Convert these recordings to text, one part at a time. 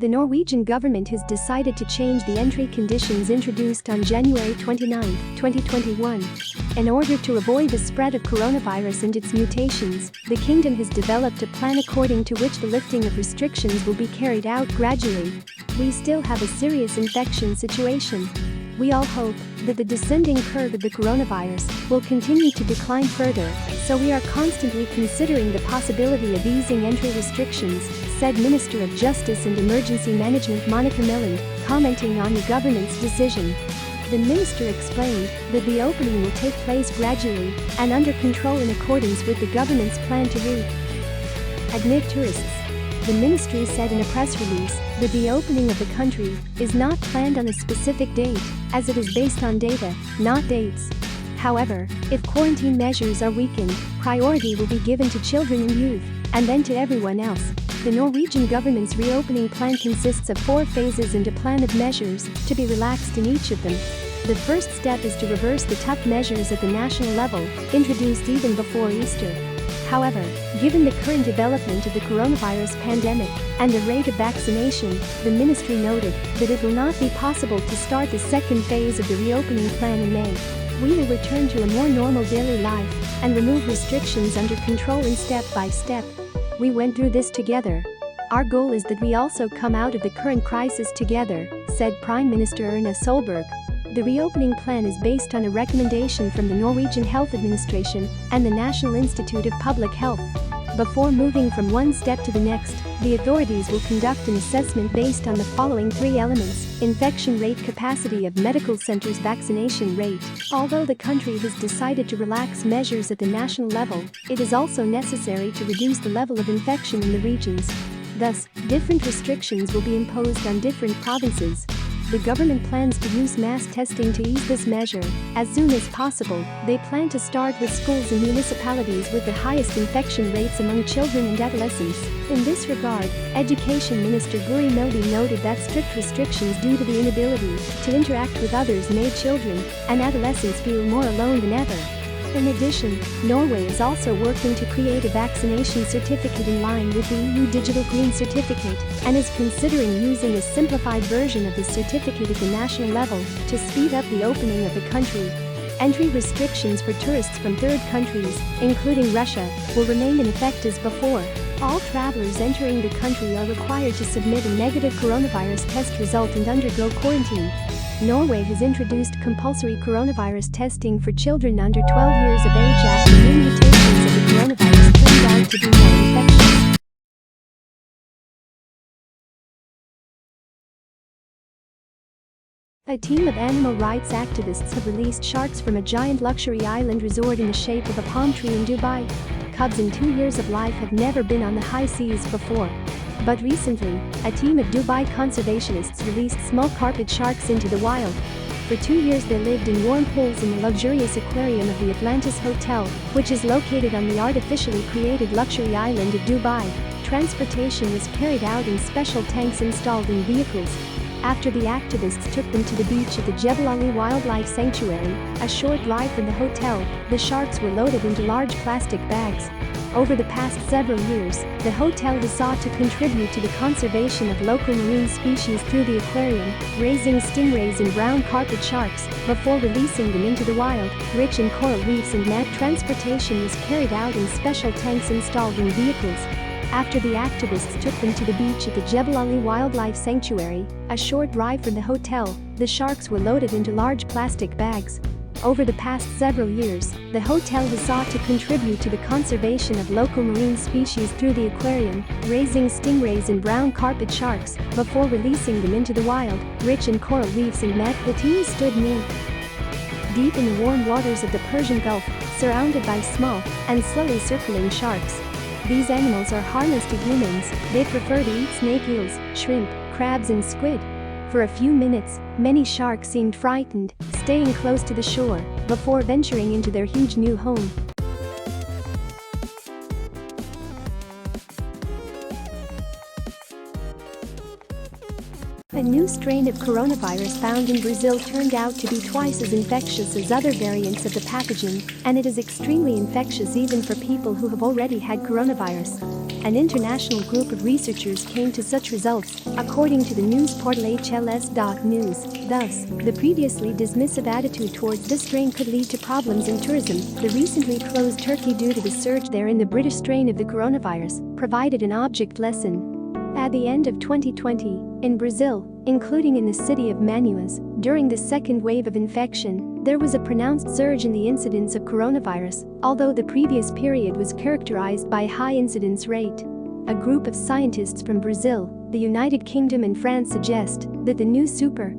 The Norwegian government has decided to change the entry conditions introduced on January 29, 2021. In order to avoid the spread of coronavirus and its mutations, the kingdom has developed a plan according to which the lifting of restrictions will be carried out gradually. We still have a serious infection situation. We all hope that the descending curve of the coronavirus will continue to decline further, so we are constantly considering the possibility of easing entry restrictions, said Minister of Justice and Emergency Management Monica Meland, commenting on the government's decision. The minister explained that the opening will take place gradually and under control in accordance with the government's plan to admit tourists. The ministry said in a press release that the opening of the country is not planned on a specific date, as it is based on data, not dates. However, if quarantine measures are weakened, priority will be given to children and youth, and then to everyone else. The Norwegian government's reopening plan consists of 4 phases and a plan of measures to be relaxed in each of them. The first step is to reverse the tough measures at the national level, introduced even before Easter. However, given the current development of the coronavirus pandemic and the rate of vaccination, the ministry noted that it will not be possible to start the second phase of the reopening plan in May. We will return to a more normal daily life and remove restrictions under control in step by step. We went through this together. Our goal is that we also come out of the current crisis together, said Prime Minister Erna Solberg. The reopening plan is based on a recommendation from the Norwegian Health Administration and the National Institute of Public Health. Before moving from one step to the next, the authorities will conduct an assessment based on the following 3 elements: infection rate, capacity of medical centers, vaccination rate. Although the country has decided to relax measures at the national level, it is also necessary to reduce the level of infection in the regions. Thus, different restrictions will be imposed on different provinces. The government plans to use mass testing to ease this measure. As soon as possible, they plan to start with schools and municipalities with the highest infection rates among children and adolescents. In this regard, Education Minister Guri Melby noted that strict restrictions due to the inability to interact with others made children and adolescents feel more alone than ever. In addition, Norway is also working to create a vaccination certificate in line with the EU Digital Green Certificate and is considering using a simplified version of the certificate at the national level to speed up the opening of the country. Entry restrictions for tourists from third countries, including Russia, will remain in effect as before. All travelers entering the country are required to submit a negative coronavirus test result and undergo quarantine. Norway has introduced compulsory coronavirus testing for children under 12 years of age after new mutations of the coronavirus turned out to be more infectious. A team of animal rights activists have released sharks from a giant luxury island resort in the shape of a palm tree in Dubai. Cubs in 2 years of life have never been on the high seas before. But recently, a team of Dubai conservationists released small carpet sharks into the wild. For 2 years they lived in warm pools in the luxurious aquarium of the Atlantis Hotel, which is located on the artificially created luxury island of Dubai. Transportation was carried out in special tanks installed in vehicles. After the activists took them to the beach at the Jebel Ali Wildlife Sanctuary, a short drive from the hotel, the sharks were loaded into large plastic bags. Over the past several years, the hotel has sought to contribute to the conservation of local marine species through the aquarium, raising stingrays and brown carpet sharks, before releasing them into the wild, rich in coral reefs and net. Transportation was carried out in special tanks installed in vehicles. After the activists took them to the beach at the Jebel Ali Wildlife Sanctuary, a short drive from the hotel, the sharks were loaded into large plastic bags. Over the past several years, the hotel has sought to contribute to the conservation of local marine species through the aquarium, raising stingrays and brown carpet sharks, before releasing them into the wild, rich in coral reefs and net. The team stood deep in the warm waters of the Persian Gulf, surrounded by small and slowly circling sharks. These animals are harmless to humans. They prefer to eat snake, eels, shrimp, crabs and squid. For a few minutes, many sharks seemed frightened, staying close to the shore, before venturing into their huge new home. A new strain of coronavirus found in Brazil turned out to be twice as infectious as other variants of the pathogen, and it is extremely infectious even for people who have already had coronavirus. An international group of researchers came to such results, according to the news portal HLS.news. Thus, the previously dismissive attitude towards this strain could lead to problems in tourism. The recently closed Turkey due to the surge there in the British strain of the coronavirus provided an object lesson. At the end of 2020, in Brazil, including in the city of Manaus, during the second wave of infection, there was a pronounced surge in the incidence of coronavirus, although the previous period was characterized by a high incidence rate. A group of scientists from Brazil, the United Kingdom and France suggest that the new super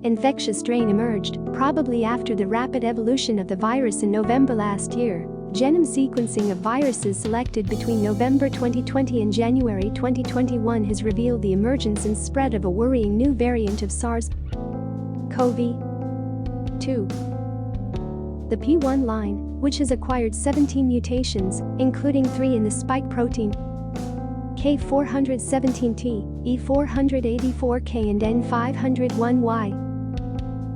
infectious strain emerged, probably after the rapid evolution of the virus in November last year. Genome sequencing of viruses selected between November 2020 and January 2021 has revealed the emergence and spread of a worrying new variant of SARS-CoV-2. The P1 line, which has acquired 17 mutations, including 3 in the spike protein K417T, E484K and N501Y,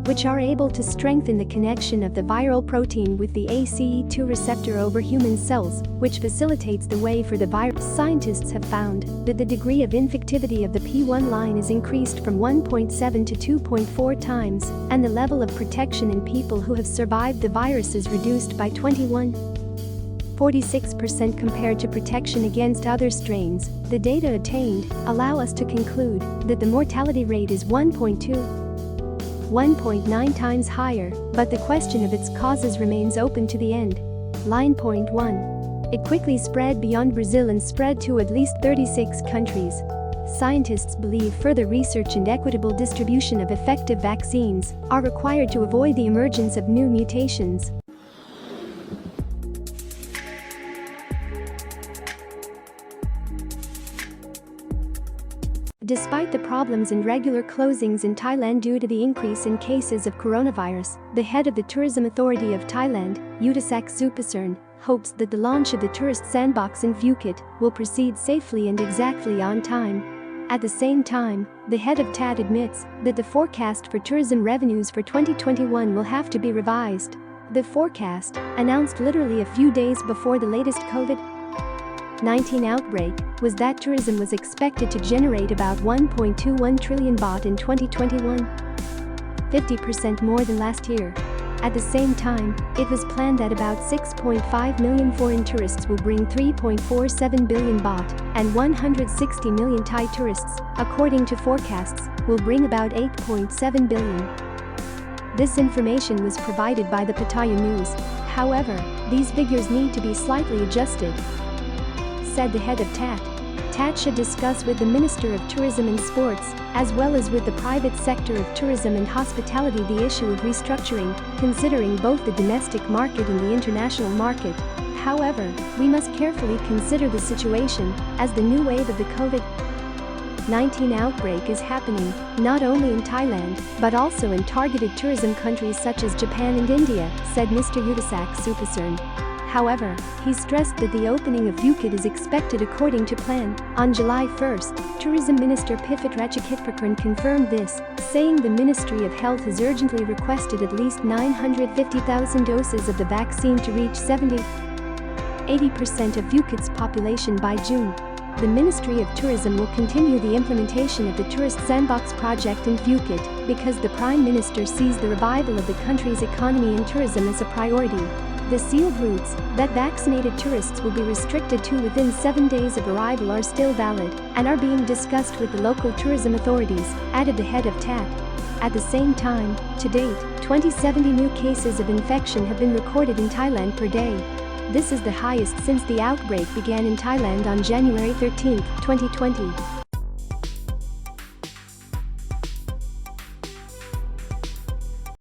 which are able to strengthen the connection of the viral protein with the ACE2 receptor over human cells, which facilitates the way for the virus. Scientists have found that the degree of infectivity of the P1 line is increased from 1.7 to 2.4 times, and the level of protection in people who have survived the virus is reduced by 46% compared to protection against other strains. The data attained allow us to conclude that the mortality rate is 1.9 times higher, but the question of its causes remains open to the end. Line point 1. It quickly spread beyond Brazil and spread to at least 36 countries. Scientists believe further research and equitable distribution of effective vaccines are required to avoid the emergence of new mutations. Despite the problems and regular closings in Thailand due to the increase in cases of coronavirus, the head of the Tourism Authority of Thailand, Yudasak Supasern, hopes that the launch of the tourist sandbox in Phuket will proceed safely and exactly on time. At the same time, the head of TAT admits that the forecast for tourism revenues for 2021 will have to be revised. The forecast, announced literally a few days before the latest COVID-19 outbreak, was that tourism was expected to generate about 1.21 trillion baht in 2021, 50% more than last year. At the same time, it was planned that about 6.5 million foreign tourists will bring 3.47 billion baht, and 160 million Thai tourists, according to forecasts, will bring about 8.7 billion. This information was provided by the Pattaya News. However, these figures need to be slightly adjusted, said the head of TAT. TAT should discuss with the Minister of Tourism and Sports, as well as with the private sector of tourism and hospitality, the issue of restructuring, considering both the domestic market and the international market. However, we must carefully consider the situation, as the new wave of the COVID-19 outbreak is happening, not only in Thailand, but also in targeted tourism countries such as Japan and India, said Mr. Yudasak Supasern. However, he stressed that the opening of Phuket is expected according to plan. On July 1st, Tourism Minister Pifit Ratchakitprakarn confirmed this, saying the Ministry of Health has urgently requested at least 950,000 doses of the vaccine to reach 80% of Phuket's population by June. The Ministry of Tourism will continue the implementation of the Tourist Sandbox project in Phuket because the Prime Minister sees the revival of the country's economy and tourism as a priority. The sealed routes that vaccinated tourists will be restricted to within 7 days of arrival are still valid and are being discussed with the local tourism authorities, added the head of TAT. At the same time, to date, 2070 new cases of infection have been recorded in Thailand per day. This is the highest since the outbreak began in Thailand on January 13, 2020.